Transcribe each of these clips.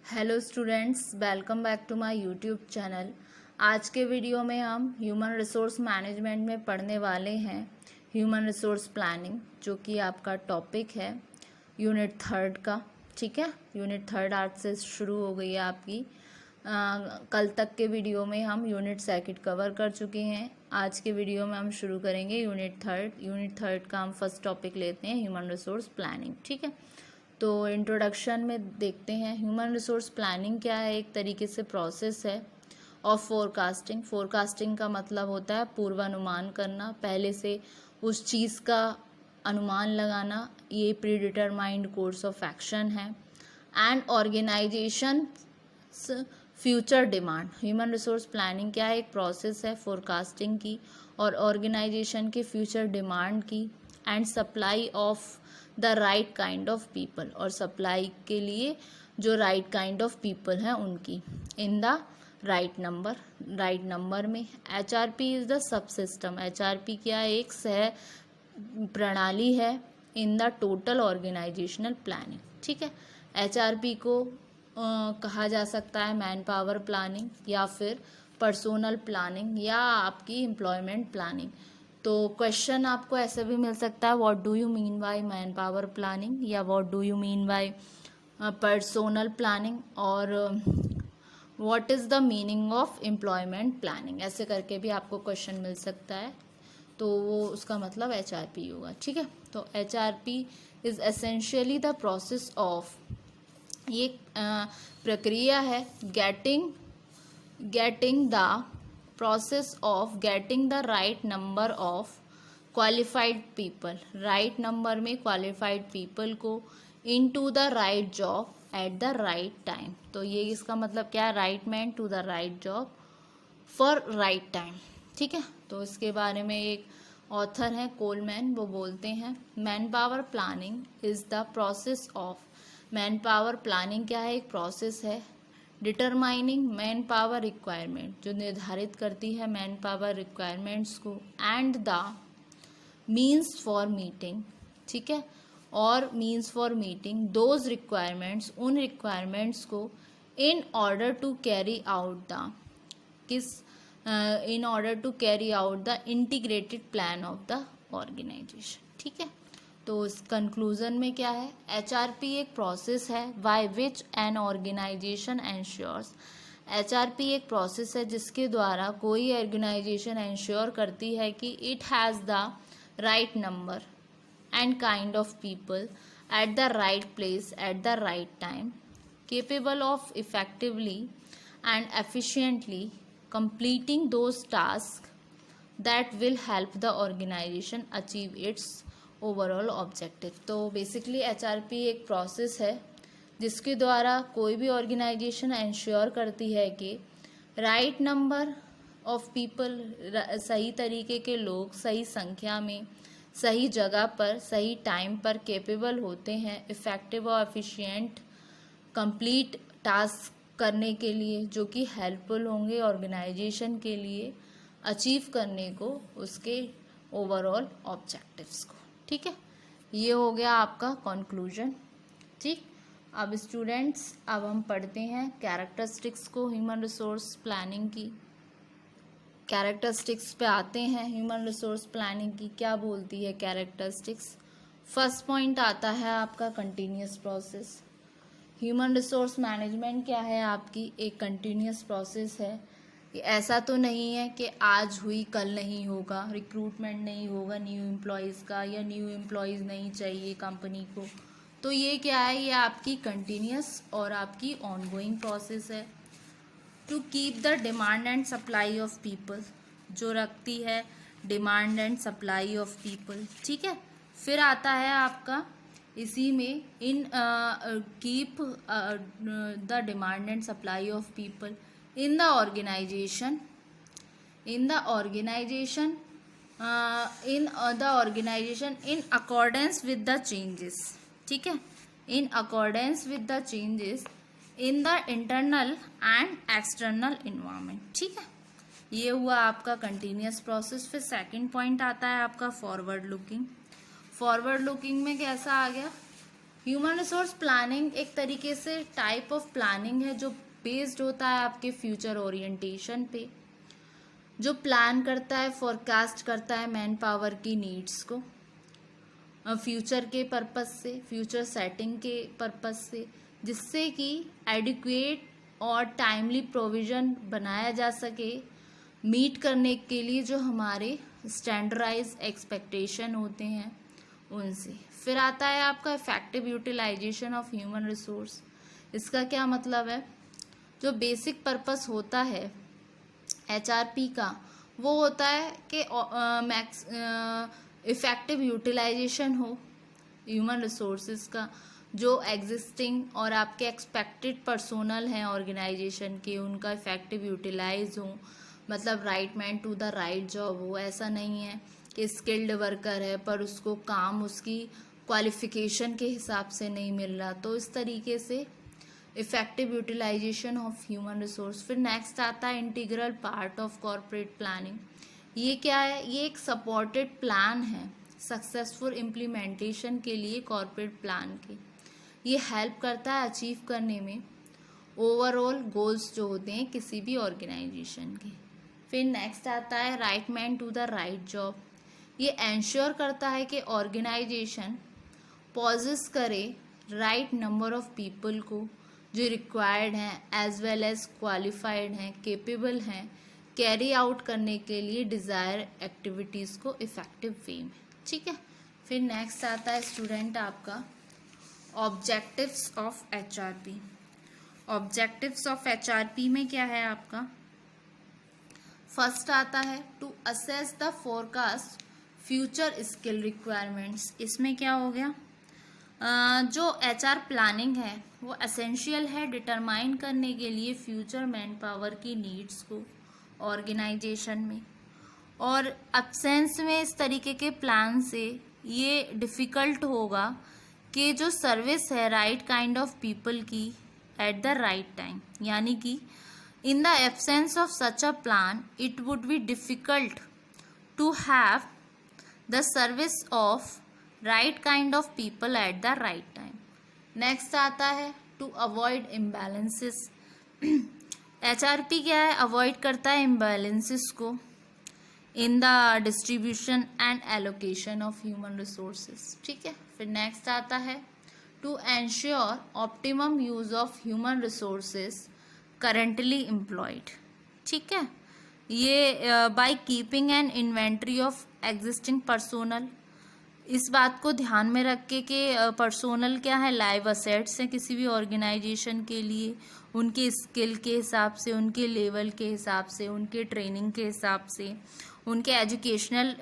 Hello students, welcome back to my YouTube channel. आज के video में हम ह्यूमन रिसोर्स मैनेजमेंट में पढ़ने वाले हैं ह्यूमन रिसोर्स प्लानिंग, जो कि आपका टॉपिक है यूनिट 3 का। ठीक है, यूनिट 3 आज से शुरू हो गई है आपकी। कल तक के वीडियो में हम यूनिट 2 कवर कर चुके हैं। आज के वीडियो में हम शुरू करेंगे यूनिट 3 का हम फर्स्ट टॉपिक लेते हैं ह्यूमन रिसोर्स प्लानिंग। ठीक है, तो इंट्रोडक्शन में देखते हैं ह्यूमन रिसोर्स प्लानिंग क्या है। एक तरीके से प्रोसेस है ऑफ फोरकास्टिंग। फोरकास्टिंग का मतलब होता है पूर्वानुमान करना, पहले से उस चीज़ का अनुमान लगाना। ये predetermined course of action है। And organisation future demand. Human resource planning क्या है? एक प्रोसेस है फोरकास्टिंग की और ऑर्गेनाइजेशन के फ्यूचर डिमांड की। And supply of the right kind of people, और सप्लाई के लिए जो राइट काइंड ऑफ पीपल हैं उनकी इन द राइट नंबर में। HRP is the subsystem. HRP क्या है? एक सह प्रणाली है in the total organizational planning. ठीक है, HRP को कहा जा सकता है मैन पावर प्लानिंग या फिर पर्सोनल प्लानिंग या आपकी एम्प्लॉयमेंट प्लानिंग। तो क्वेश्चन आपको ऐसे भी मिल सकता है, what do you mean by manpower planning या what do you mean by personal planning, और what is the meaning of employment planning, ऐसे करके भी आपको क्वेश्चन मिल सकता है। तो वो उसका मतलब HRP होगा। ठीक है, तो HRP is essentially the process of, ये प्रक्रिया है getting the process of getting the right number of qualified people, right number में क्वालिफाइड पीपल को into the right job at the right time. तो ये इसका मतलब क्या है? Right man to the right job for right time. ठीक है, तो इसके बारे में एक ऑथर हैं कोलमैन, वो बोलते हैं man power planning is the process of. Man power planning क्या है? एक प्रोसेस है डिटरमाइनिंग मैन पावर रिक्वायरमेंट, जो निर्धारित करती है मैन पावर रिक्वायरमेंट्स को, and the means for meeting. ठीक है, और means for meeting those requirements, उन रिक्वायरमेंट्स को in order to carry out the in order to carry out the integrated plan of the organization. ठीक है, तो इस कंक्लूजन में क्या है? HRP एक प्रोसेस है by which an organization ensures. HRP एक प्रोसेस है जिसके द्वारा कोई ऑर्गेनाइजेशन एंश्योर करती है कि it has the right number and kind of people at the right place at the right time, capable of effectively and efficiently completing those tasks that will help the organization achieve its overall objective। तो basically HRP एक process है जिसके द्वारा कोई भी organisation ensure करती है कि राइट नंबर ऑफ पीपल, सही तरीके के लोग सही संख्या में सही जगह पर सही टाइम पर केपेबल होते हैं इफ़ेक्टिव और एफिशिएंट कंप्लीट टास्क करने के लिए, जो कि हेल्पफुल होंगे ऑर्गेनाइजेशन के लिए अचीव करने को उसके ओवरऑल ऑब्जेक्टिव्स को। ठीक है, ये हो गया आपका कंक्लूजन। ठीक, अब स्टूडेंट्स, अब हम पढ़ते हैं कैरेक्टरिस्टिक्स को ह्यूमन रिसोर्स प्लानिंग की। कैरेक्टरिस्टिक्स पे आते हैं ह्यूमन रिसोर्स प्लानिंग की। क्या बोलती है कैरेक्टरिस्टिक्स? फर्स्ट पॉइंट आता है आपका continuous process. Human resource management क्या है? आपकी एक कंटिन्यूस प्रोसेस है। ये ऐसा तो नहीं है कि आज हुई कल नहीं होगा, रिक्रूटमेंट नहीं होगा न्यू एम्प्लॉयज़ का, या न्यू एम्प्लॉयज़ नहीं चाहिए कंपनी को। तो ये क्या है? ये आपकी कंटिन्यूस और आपकी ऑनगोइंग प्रोसेस है to keep the demand and supply of people, जो रखती है demand and supply of people. ठीक है, फिर आता है आपका इसी में in keep the demand and supply of people in the organization in accordance with the changes. ठीक है, in accordance with the changes in the internal and external environment. ठीक है, ये हुआ आपका कंटिन्यूस प्रोसेस। फिर सेकंड पॉइंट आता है आपका फॉरवर्ड लुकिंग। फॉरवर्ड लुकिंग में कैसा आ गया? ह्यूमन रिसोर्स प्लानिंग एक तरीके से टाइप ऑफ प्लानिंग है जो बेस्ड होता है आपके फ्यूचर ओरिएंटेशन पे, जो प्लान करता है, फोरकास्ट करता है मैन पावर की नीड्स को फ्यूचर के पर्पस से, फ्यूचर सेटिंग के पर्पस से, जिससे कि एडिक्वेट और टाइमली प्रोविजन बनाया जा सके मीट करने के लिए जो हमारे स्टैंडर्डाइज एक्सपेक्टेशन होते हैं उनसे। फिर आता है आपका effective utilization of human resource. इसका क्या मतलब है? जो बेसिक पर्पस होता है एचआरपी का वो होता है कि मैक्स इफेक्टिव यूटिलाइजेशन हो ह्यूमन रिसोर्सेज का, जो एग्जिस्टिंग और आपके एक्सपेक्टेड पर्सोनल हैं ऑर्गेनाइजेशन के, उनका इफेक्टिव यूटिलाइज हो, मतलब right man to the right job हो। ऐसा नहीं है कि स्किल्ड वर्कर है पर उसको काम उसकी क्वालिफिकेशन के हिसाब से नहीं मिल रहा, तो इस तरीके से effective utilization of human resource. फिर नेक्स्ट आता है integral part of corporate planning. ये क्या है? ये एक सपोर्टेड प्लान है सक्सेसफुल इम्प्लीमेंटेशन के लिए कॉर्पोरेट प्लान के। ये हेल्प करता है अचीव करने में ओवरऑल गोल्स जो होते हैं किसी भी ऑर्गेनाइजेशन के। फिर नेक्स्ट आता है right man to the right job. ये एंश्योर करता है कि ऑर्गेनाइजेशन पॉजेस करे राइट नंबर ऑफ पीपल को जो रिक्वायर्ड हैं एज वेल एज क्वालिफाइड हैं, केपेबल हैं कैरी आउट करने के लिए डिज़ायर एक्टिविटीज़ को इफेक्टिव वे में। ठीक है। फिर नेक्स्ट आता है स्टूडेंट आपका objectives of HRP. Objectives of HRP में क्या है आपका? फर्स्ट आता है to assess the forecast future skill requirements. इसमें क्या हो गया? जो एचआर प्लानिंग है वो एसेंशियल है डिटरमाइन करने के लिए फ्यूचर मैन पावर की नीड्स को ऑर्गेनाइजेशन में, और अब्सेंस में इस तरीके के प्लान से ये डिफ़िकल्ट होगा कि जो सर्विस है राइट काइंड ऑफ पीपल की एट द राइट टाइम, यानी कि in the absence of such a plan it would be difficult to have the service of right kind of people at the right time. Next आता है to avoid imbalances. HRP क्या है? Avoid करता है imbalances को in the distribution and allocation of human resources. ठीक है। फिर नेक्स्ट आता है to ensure optimum use of human resources currently employed. ठीक है। ये by keeping an inventory of existing personnel. इस बात को ध्यान में रख के कि पर्सोनल क्या है? लाइव असेट्स हैं किसी भी ऑर्गेनाइजेशन के लिए, उनके स्किल के हिसाब से, उनके लेवल के हिसाब से, उनके ट्रेनिंग के हिसाब से, उनके एजुकेशनल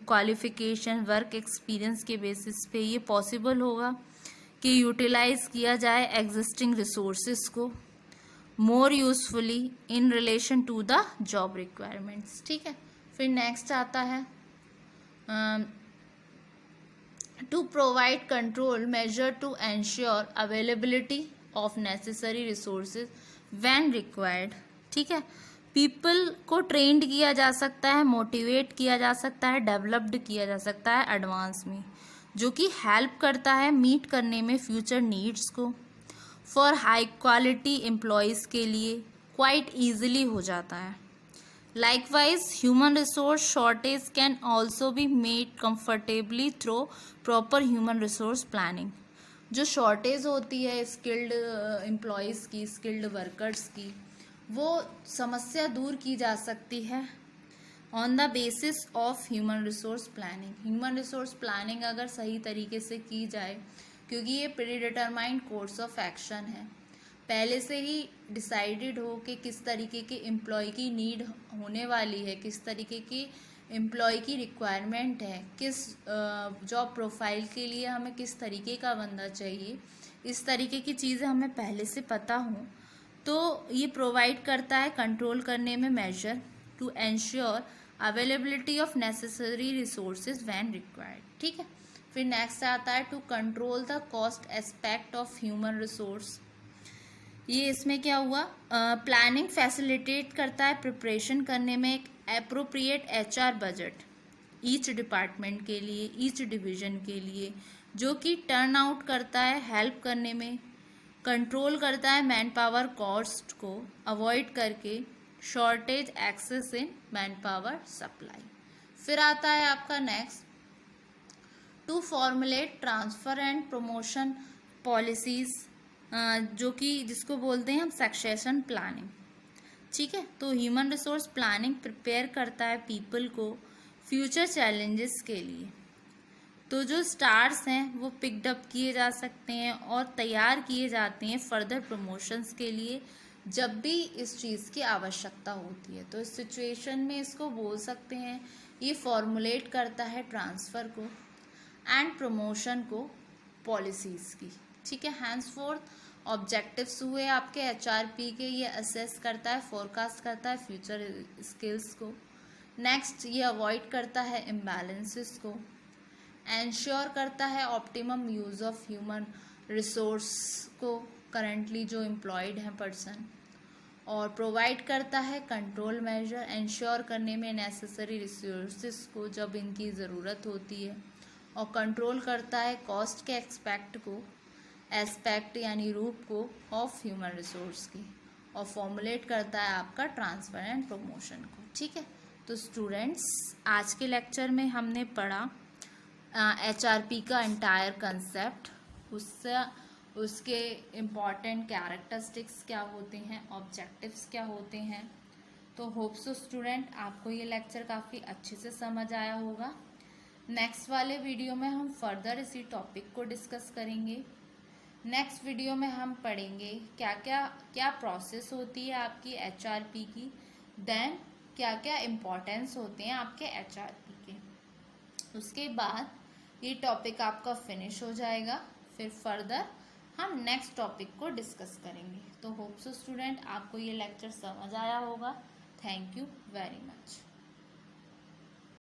क्वालिफिकेशन, वर्क एक्सपीरियंस के बेसिस पे ये पॉसिबल होगा कि यूटिलाइज किया जाए एग्जिस्टिंग रिसोर्सेज को more usefully in relation to the job requirements. ठीक है। फिर नेक्स्ट आता है to provide control measure to ensure availability of necessary resources when required। ठीक है। पीपल को ट्रेंड किया जा सकता है, मोटिवेट किया जा सकता है, डेवलप्ड किया जा सकता है एडवांस में, जो कि हेल्प करता है मीट करने में फ्यूचर नीड्स को फॉर हाई क्वालिटी एम्प्लॉयज़ के लिए क्वाइट ईजिली हो जाता है। Likewise, human resource shortage can also be made comfortably through proper human resource planning। जो शॉर्टेज होती है स्किल्ड एम्प्लॉयज़ की, स्किल्ड वर्कर्स की, वो समस्या दूर की जा सकती है on the basis of human resource planning. Human resource planning अगर सही तरीके से की जाए, क्योंकि ये प्रीडिटरमाइंड कोर्स ऑफ एक्शन है, पहले से ही डिसाइडेड हो कि किस तरीके के एम्प्लॉय की नीड होने वाली है, किस तरीके की एम्प्लॉय की रिक्वायरमेंट है, किस जॉब प्रोफाइल के लिए हमें किस तरीके का बंदा चाहिए, इस तरीके की चीज़ें हमें पहले से पता हो, तो ये प्रोवाइड करता है कंट्रोल करने में measure to ensure availability of necessary resources when required. ठीक है। फिर नेक्स्ट आता है to control the cost aspect of human resource. ये इसमें क्या हुआ? प्लानिंग फैसिलिटेट करता है प्रिपरेशन करने में एक appropriate HR budget each department के लिए, ईच डिवीजन के लिए, जो कि टर्न आउट करता है हेल्प करने में, कंट्रोल करता है मैन पावर कॉस्ट को अवॉइड करके shortage excess in manpower supply. फिर आता है आपका next, to formulate transfer and promotion policies, जो कि जिसको बोलते हैं हम सक्सेशन प्लानिंग। ठीक है, तो ह्यूमन रिसोर्स प्लानिंग प्रिपेयर करता है पीपल को फ्यूचर चैलेंजेस के लिए। तो जो स्टार्स हैं वो पिकड अप किए जा सकते हैं और तैयार किए जाते हैं फर्दर प्रमोशंस के लिए जब भी इस चीज़ की आवश्यकता होती है। तो इस सिचुएशन में इसको बोल सकते हैं ये फॉर्मुलेट करता है ट्रांसफ़र को एंड प्रमोशन को पॉलिसीज़ की। ठीक है, हैंड्स फोर्थ ऑब्जेक्टिव्स हुए आपके एचआरपी के, ये असेस करता है, फोरकास्ट करता है फ्यूचर स्किल्स को। नेक्स्ट, ये अवॉइड करता है इम्बैलेंसेस को, एंश्योर करता है optimum use of human resource को करंटली जो एम्प्लॉयड हैं पर्सन, और प्रोवाइड करता है कंट्रोल मेजर एंश्योर करने में नेसेसरी रिसोर्सेज को जब इनकी ज़रूरत होती है, और कंट्रोल करता है कॉस्ट के एस्पेक्ट यानी रूप को ऑफ ह्यूमन रिसोर्स की, और फॉर्मुलेट करता है आपका ट्रांसफर एंड प्रमोशन को। ठीक है, तो स्टूडेंट्स आज के लेक्चर में हमने पढ़ा एचआरपी का एंटायर कंसेप्ट, उसके इम्पॉर्टेंट कैरेक्टरिस्टिक्स क्या होते हैं, ऑब्जेक्टिव्स क्या होते हैं। तो होप सो स्टूडेंट आपको ये लेक्चर काफ़ी अच्छे से समझ आया होगा। नेक्स्ट वाले वीडियो में हम फर्दर इसी टॉपिक को डिस्कस करेंगे। नेक्स्ट वीडियो में हम पढ़ेंगे क्या प्रोसेस होती है आपकी एचआरपी की, देन क्या क्या इम्पोर्टेंस होते हैं आपके एचआरपी के। उसके बाद ये टॉपिक आपका फिनिश हो जाएगा, फिर फर्दर हम नेक्स्ट टॉपिक को डिस्कस करेंगे। तो होप सो स्टूडेंट आपको ये लेक्चर समझ आया होगा। Thank you very much.